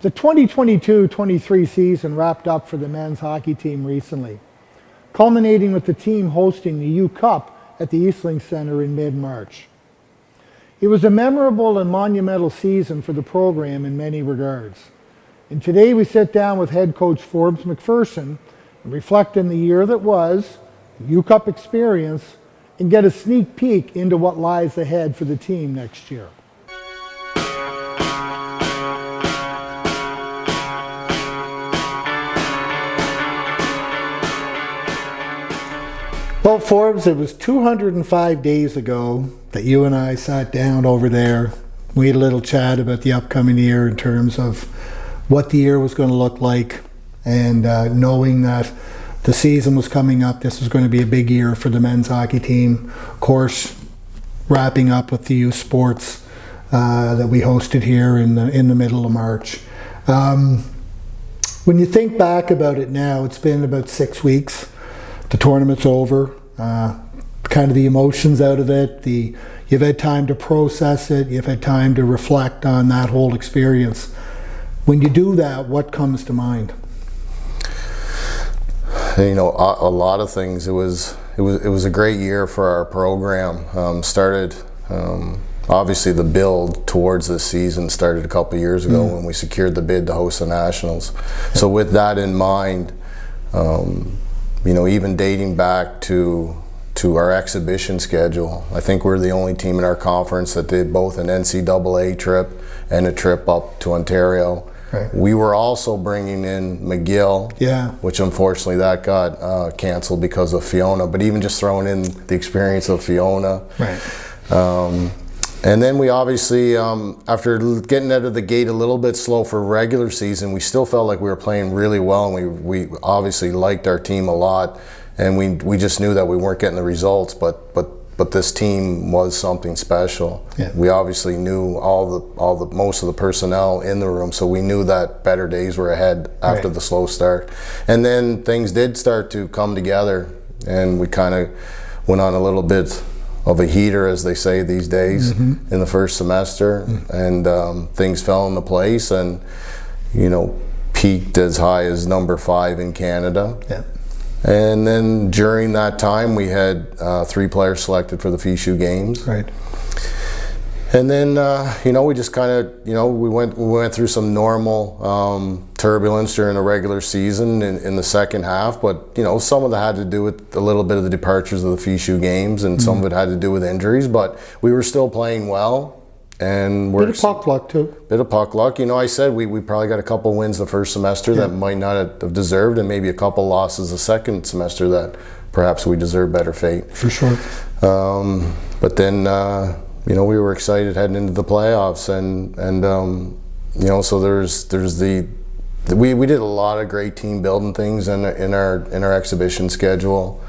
The 2022-23 season wrapped up for the men's hockey team recently, culminating with the team hosting the U Cup at the Eastling Centre in mid-March. It was a memorable and monumental season for the program in many regards. And today we sit down with head coach Forbes MacPherson and reflect on the year that was, the U Cup experience, and get a sneak peek into what lies ahead for the team next year. Well, Forbes, it was 205 days ago that you and I sat down over there. We had a little chat about the upcoming year in terms of what the year was going to look like, and knowing that the season was coming up, this was going to be a big year for the men's hockey team. Of course, wrapping up with the youth sports that we hosted here in the middle of March. When you think back about it now, it's been about 6 weeks. The tournament's over. Kind of the emotions out of it. You've had time to process it. You've had time to reflect on that whole experience. When you do that, what comes to mind? You know, a lot of things. It was a great year for our program. Obviously the build towards this season started a couple of years ago when we secured the bid to host the Nationals. So with that in mind, you know, even dating back to our exhibition schedule, I think we're the only team in our conference that did both an NCAA trip and a trip up to Ontario. Right. We were also bringing in McGill, which unfortunately that got canceled because of Fiona, but even just throwing in the experience of Fiona. Right. And then we obviously, after getting out of the gate a little bit slow for regular season, we still felt like we were playing really well, and we obviously liked our team a lot, and we just knew that we weren't getting the results, but this team was something special. Yeah. We obviously knew most of the personnel in the room, so we knew that better days were ahead after the slow start. And then things did start to come together, and we kind of went on a little bit of a heater, as they say these days, in the first semester, and things fell into place, and you know, peaked as high as number 5 in Canada. Yeah. And then during that time, we had 3 players selected for the FISU games. Right. And then you know, we just kind of, you know, we went through some normal turbulence during the regular season in the second half, but you know, some of that had to do with a little bit of the departures of the FISU games, and some of it had to do with injuries, but we were still playing well. And we're bit of puck luck too. Bit of puck luck. You know, I said we probably got a couple wins the first semester that might not have deserved, and maybe a couple losses the second semester that perhaps we deserve better fate. For sure. But then you know, we were excited heading into the playoffs, and you know, so we did a lot of great team building things in our exhibition schedule.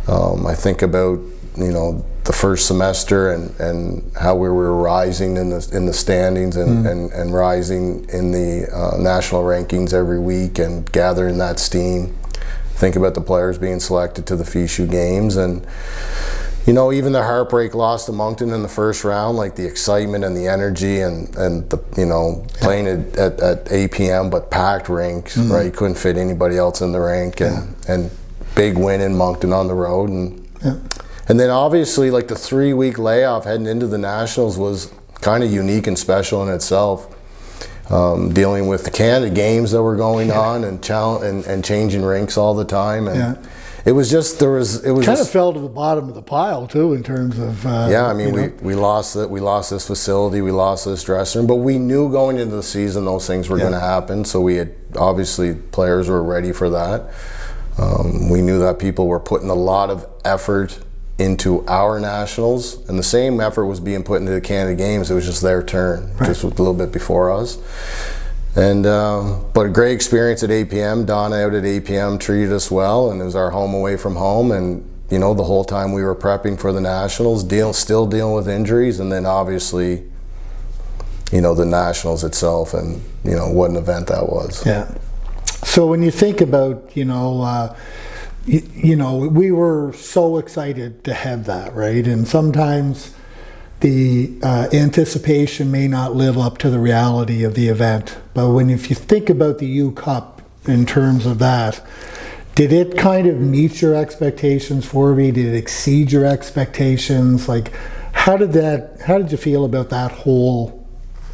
I think about, you know, the first semester and how we were rising in the standings and rising in the national rankings every week and gathering that steam. Think about the players being selected to the FISU games, and you know, even the heartbreak loss to Moncton in the first round, like the excitement and the energy and the, you know, playing at APM but packed rinks, right? You couldn't fit anybody else in the rink, and big win in Moncton on the road, and then obviously like the 3-week layoff heading into the Nationals was kind of unique and special in itself. Dealing with the Canada games that were going on and changing rinks all the time, and it was just kind of fell to the bottom of the pile too in terms of I mean, we lost this facility, we lost this dressing room, but we knew going into the season those things were going to happen, so we had obviously players were ready for that. We knew that people were putting a lot of effort into our nationals, and the same effort was being put into the Canada games. It was just their turn, just a little bit before us. And but a great experience at APM. Donna out at APM treated us well, and it was our home away from home. And you know, the whole time we were prepping for the Nationals, still dealing with injuries, and then obviously, you know, the Nationals itself, and you know what an event that was. Yeah. So when you think about, you know, we were so excited to have that, right? And sometimes the anticipation may not live up to the reality of the event. But if you think about the U Cup in terms of that, did it kind of meet your expectations, Forby? Did it exceed your expectations? Like, how did you feel about that whole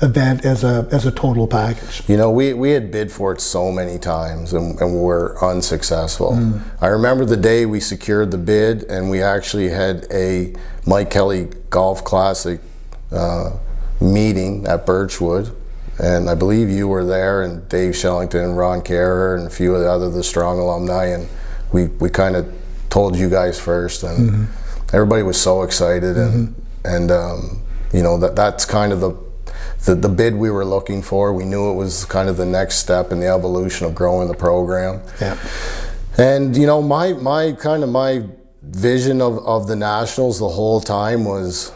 event as a total package? You know, we had bid for it so many times and were unsuccessful. I remember the day we secured the bid, and we actually had a Mike Kelly Golf Classic meeting at Birchwood, and I believe you were there, and Dave Shellington and Ron Carrer and a few of the strong alumni, and we kind of told you guys first, and everybody was so excited, and you know, that's kind of the bid we were looking for. We knew it was kind of the next step in the evolution of growing the program. Yeah. And you know, my vision of the Nationals the whole time was,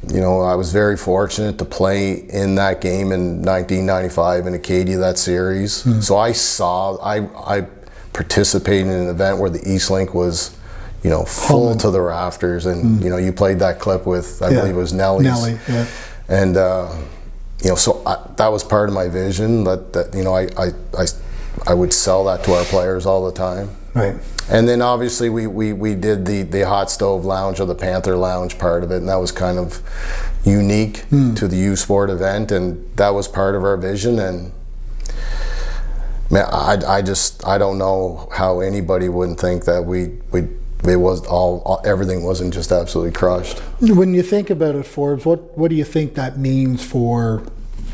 you know, I was very fortunate to play in that game in 1995 in Acadia, that series. So I participated in an event where the East Link was, you know, full to the rafters, and you know, you played that clip with, I believe it was Nelly, and you know, so that was part of my vision, that you know, I would sell that to our players all the time. Right. And then obviously we did the hot stove lounge, or the Panther lounge part of it, and that was kind of unique to the U Sport event, and that was part of our vision. And man, I don't know how anybody wouldn't think that everything wasn't just absolutely crushed. When you think about it, Forbes, what do you think that means for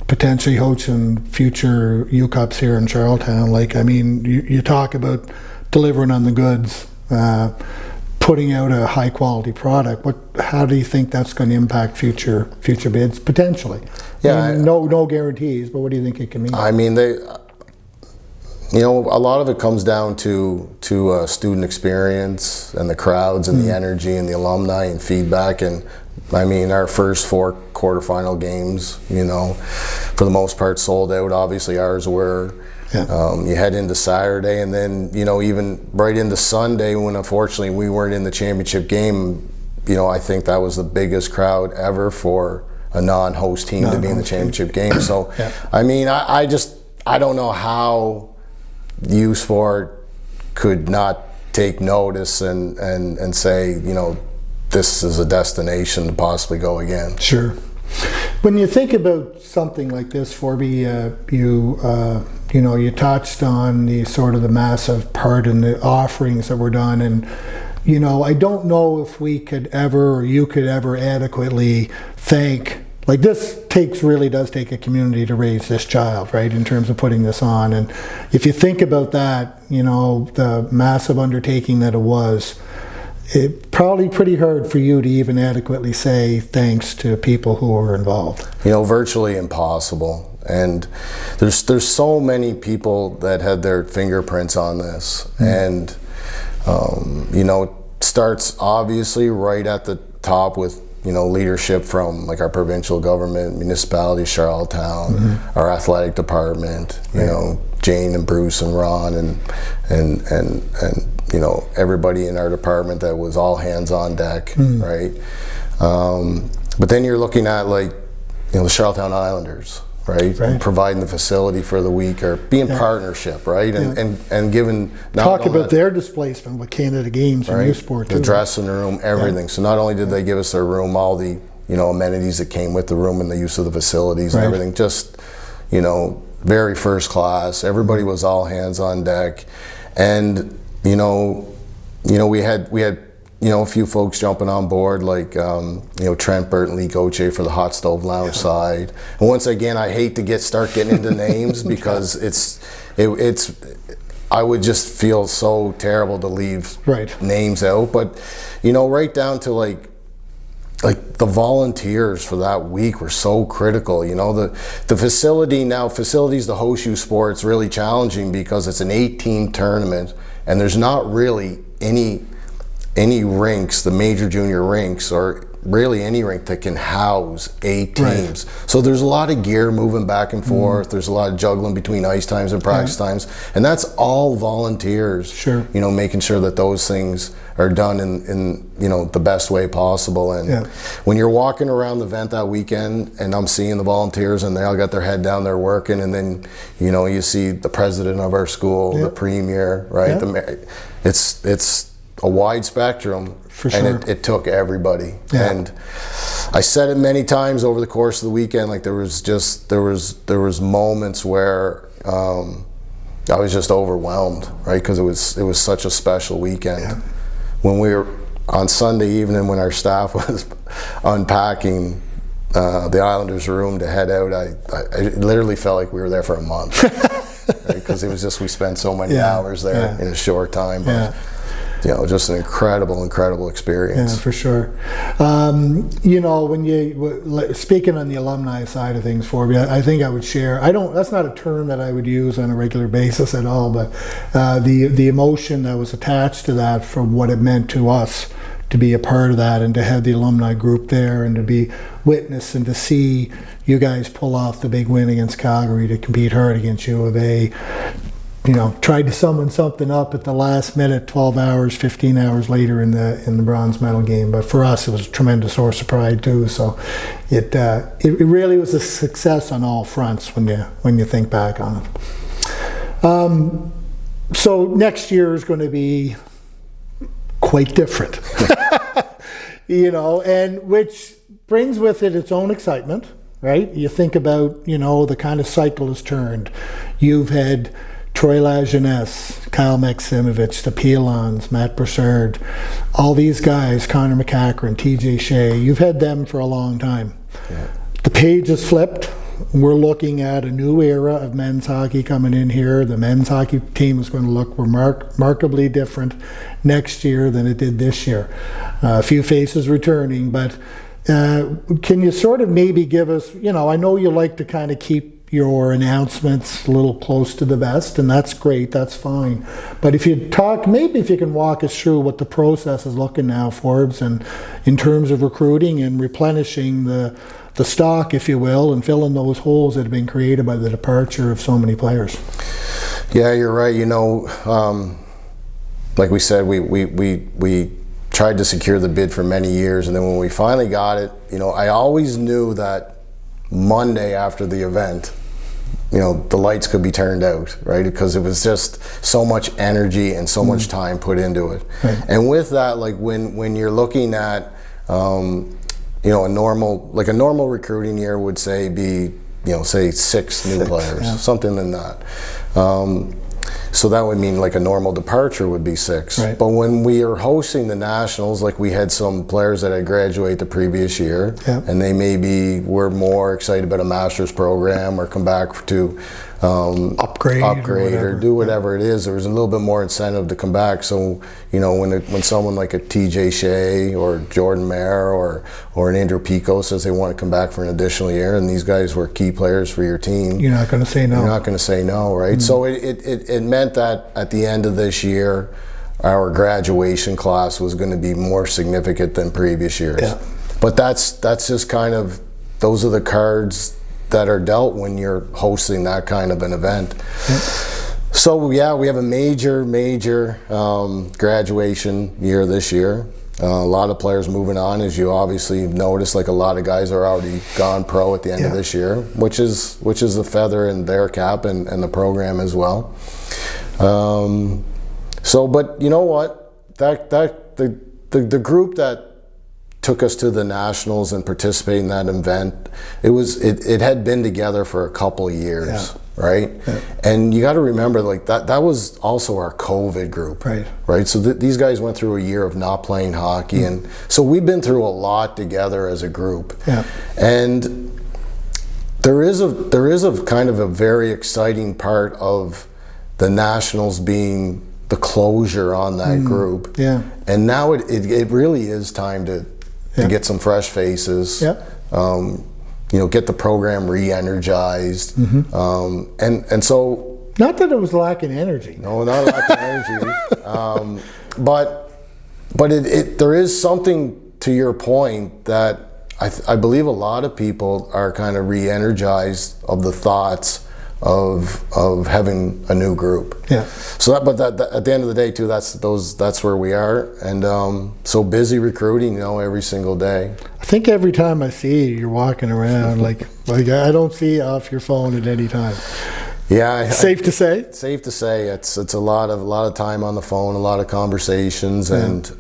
potentially hosting future U Cups here in Charlottetown? Like, I mean, you talk about delivering on the goods, putting out a high quality product. How do you think that's going to impact future bids potentially? Yeah, I mean, no guarantees, but what do you think it can mean? I mean, you know, a lot of it comes down to student experience and the crowds and the energy and the alumni and feedback. And I mean, our first 4 quarterfinal games, you know, for the most part sold out. Obviously ours were. You head into Saturday, and then, you know, even right into Sunday, when unfortunately we weren't in the championship game, you know, I think that was the biggest crowd ever for a non-host team to be in the championship game. So, I mean, I don't know how U Sport could not take notice and say, you know, this is a destination to possibly go again. Sure. When you think about something like this, Forby, you know, you touched on the sort of the massive part in the offerings that were done, and you know, I don't know if we could ever, or you could ever adequately thank. Like, this really does take a community to raise this child, right, in terms of putting this on. And if you think about that, you know, the massive undertaking that it was, it probably pretty hard for you to even adequately say thanks to people who were involved. You know, virtually impossible. And there's so many people that had their fingerprints on this. And you know, it starts obviously right at the top with, you know, leadership from like our provincial government, municipality, Charlottetown, our athletic department, you know, Jane and Bruce and Ron and you know, everybody in our department that was all hands on deck, right? But then you're looking at, like, you know, the Charlottetown Islanders, right? And providing the facility for the week, or being partnership, right? And giving talk about their displacement with Canada Games and U Sport too. The dressing room, everything. So not only did they give us their room, all the, you know, amenities that came with the room and the use of the facilities and everything, just, you know, very first class. Everybody was all hands on deck, and you know, we had you know, a few folks jumping on board, like you know, Trent Burton, Lee Goche for the hot stove lounge side. And once again, I hate to start getting into names because it's I would just feel so terrible to leave names out. But you know, right down to like the volunteers for that week were so critical. You know, the facilities to host U Sports really challenging because it's an 8-team tournament, and there's not really any rinks, the major junior rinks, or really any rink that can house 8 teams. So there's a lot of gear moving back and forth. There's a lot of juggling between ice times and practice times, and that's all volunteers. Sure. You know, making sure that those things are done in you know, the best way possible. And when you're walking around the event that weekend, and I'm seeing the volunteers, and they all got their head down, they're working, and then you know, you see the president of our school, the premier, right? It's a wide spectrum, for sure. And it took everybody. And I said it many times over the course of the weekend. Like there was moments where I was just overwhelmed, right? Because it was such a special weekend. When we were on Sunday evening, when our staff was unpacking the Islanders' room to head out, I literally felt like we were there for a month, because it was just, we spent so many hours there in a short time. But, you know, just an incredible experience. Yeah, for sure. You know, when you speaking on the alumni side of things, Forbes, I think I would share. That's not a term that I would use on a regular basis at all. But the emotion that was attached to that, from what it meant to us to be a part of that, and to have the alumni group there, and to be witness and to see you guys pull off the big win against Calgary, to compete hard against U of A. You know, tried to summon something up at the last minute, 12 hours, 15 hours later in the bronze medal game. But for us, it was a tremendous source of pride too. So it really was a success on all fronts when you think back on it. So next year is going to be quite different, you know, and which brings with it its own excitement, right? You think about, you know, the kind of cycle has turned. You've had Troy Lajeunesse, Kyle Maximovich, the Pilons, Matt Broussard, all these guys, Connor McCachran, TJ Shea, you've had them for a long time. The page has flipped. We're looking at a new era of men's hockey coming in here. The men's hockey team is going to look remarkably different next year than it did this year. A few faces returning, but can you sort of maybe give us, you know, I know you like to kind of keep your announcements a little close to the vest, and that's great, that's fine. But if you can walk us through what the process is looking now, Forbes, and in terms of recruiting and replenishing the stock, if you will, and filling those holes that have been created by the departure of so many players. Yeah, you're right. You know, like we said, we tried to secure the bid for many years, and then when we finally got it, you know, I always knew that Monday after the event, you know, the lights could be turned out, right? Because it was just so much energy and so much time put into it. And with that, like when you're looking at, you know, a normal recruiting year would say be, you know, say 6 new players, something in that. So that would mean like a normal departure would be 6. But when we are hosting the Nationals, like we had some players that had graduated the previous year, and they maybe were more excited about a master's program or come back to upgrade or do whatever it is. There was a little bit more incentive to come back. So, you know, when someone like a TJ Shea or Jordan Mayer or an Andrew Pico says they want to come back for an additional year, and these guys were key players for your team, you're not going to say no. You're not going to say no, right? So it meant that at the end of this year, our graduation class was going to be more significant than previous years. But that's just kind of, those are the cards that are dealt when you're hosting that kind of an event. So yeah, we have a major graduation year this year. A lot of players moving on, as you obviously noticed. Like a lot of guys are already gone pro at the end of this year, which is a feather in their cap and the program as well. So, but you know what? The group that took us to the Nationals and participated in that event, it had been together for a couple of years, right? And you got to remember, like that was also our COVID group, right? So these guys went through a year of not playing hockey, and so we've been through a lot together as a group. And there is a kind of a very exciting part of the Nationals being the closure on that group. And now it really is time to get some fresh faces, you know, get the program re-energized, and so. Not that it was lacking energy. No, not lacking energy, but there is something to your point that I believe a lot of people are kind of re-energized of the thoughts of having a new group. Yeah. So but at the end of the day too, that's where we are, and so busy recruiting, every single day. I think every time I see you, you're walking around like I don't see you off your phone at any time. Yeah. Safe to say? Safe to say. It's a lot of time on the phone, a lot of conversations, and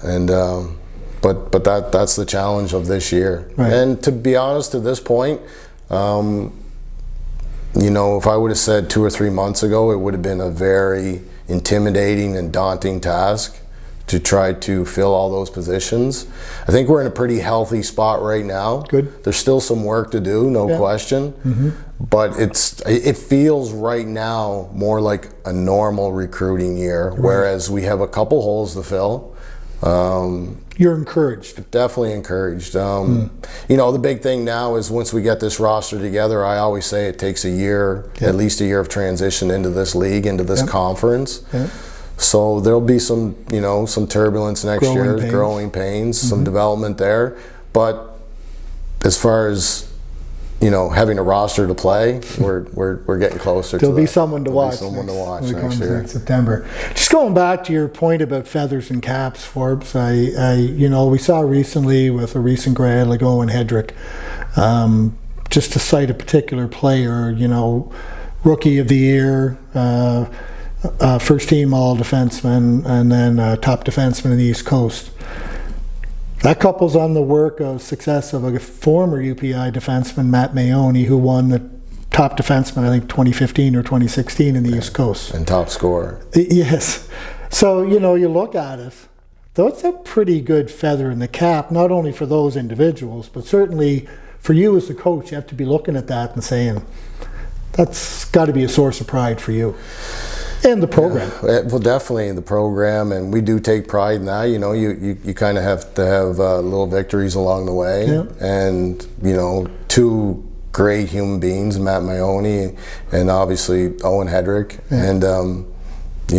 but that's the challenge of this year. Right. And to be honest, to this point, if I would have said 2 or 3 months ago, it would have been a very intimidating and daunting task to try to fill all those positions. I think we're in a pretty healthy spot right now. Good. There's still some work to do, no question. Mm-hmm. But it feels right now more like a normal recruiting year, right, whereas we have a couple holes to fill. You're encouraged. Definitely encouraged. The big thing now is once we get this roster together, I always say it takes a year, at least a year of transition into this league, into this conference. Yep. So there'll be some turbulence next year, growing pains, some development there. But as far as having a roster to play, we're getting closer. There'll to be someone to watch. Someone to watch next year in September. Just going back to your point about feathers and caps, Forbes. We saw recently with a recent grad like Owen Hedrick, just to cite a particular player, rookie of the year, first team all defenseman, and then top defenseman in the East Coast. That couples on the work of success of a former UPI defenseman, Matt Maione, who won the top defenseman, I think 2015 or 2016 in the East Coast. And top scorer. Yes. So, you look at it, that's a pretty good feather in the cap, not only for those individuals, but certainly for you as the coach. You have to be looking at that and saying, that's got to be a source of pride for you. And the program. Yeah, well, definitely in the program, and we do take pride in that. You kind of have to have little victories along the way. Yeah. And, 2 great human beings, Matt Maione and obviously Owen Hedrick. Yeah. And,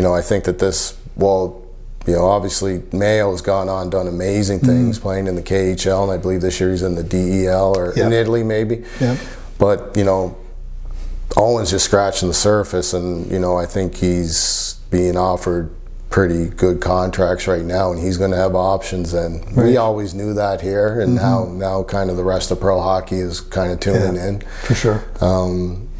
I think that obviously Mayo's gone on, done amazing things, playing in the KHL, and I believe this year he's in the DEL or in Italy maybe. Yeah. But, Owen's just scratching the surface, and I think he's being offered pretty good contracts right now, and he's going to have options. And we always knew that here, and now kind of the rest of pro hockey is kind of tuning in for sure.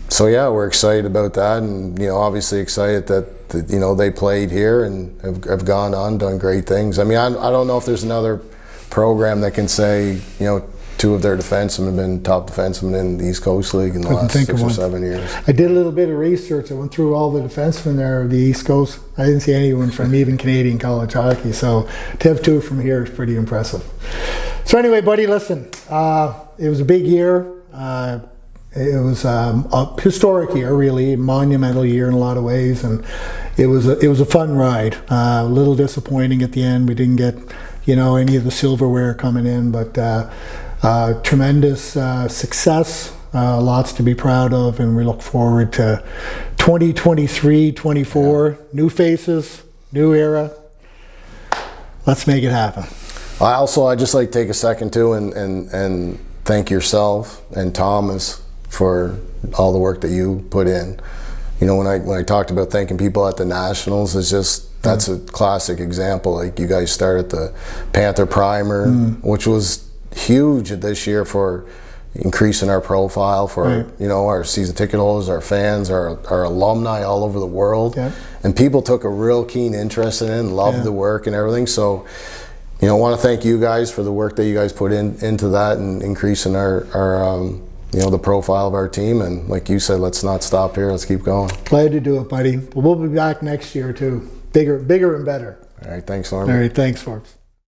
So we're excited about that, and obviously excited that they played here and have gone on, done great things. I mean, I don't know if there's another program that can say 2 of their defensemen have been top defensemen in the East Coast League in the last 6 or 7 years. I did a little bit of research. I went through all the defensemen there of the East Coast. I didn't see anyone from even Canadian college hockey. So to have 2 from here is pretty impressive. So anyway, buddy, listen. It was a big year. It was a historic year, really, a monumental year in a lot of ways, and it was a fun ride. A little disappointing at the end. We didn't get any of the silverware coming in, but. Tremendous success, lots to be proud of, and we look forward to 2023-24, new faces, new era. Let's make it happen. I'd just like to take a second too and thank yourself and Thomas for all the work that you put in. When I talked about thanking people at the Nationals, that's a classic example. Like, you guys started the Panther Primer, which was huge this year for increasing our profile for our season ticket holders, our fans, our alumni all over the world. And people took a real keen interest in it and loved the work and everything. So I want to thank you guys for the work that you guys put into that and increasing our the profile of our team. And like you said, let's not stop here, let's keep going. Glad to do it, buddy. We'll be back next year too, bigger and better. All right, thanks, Norm. All right, thanks, Forbes.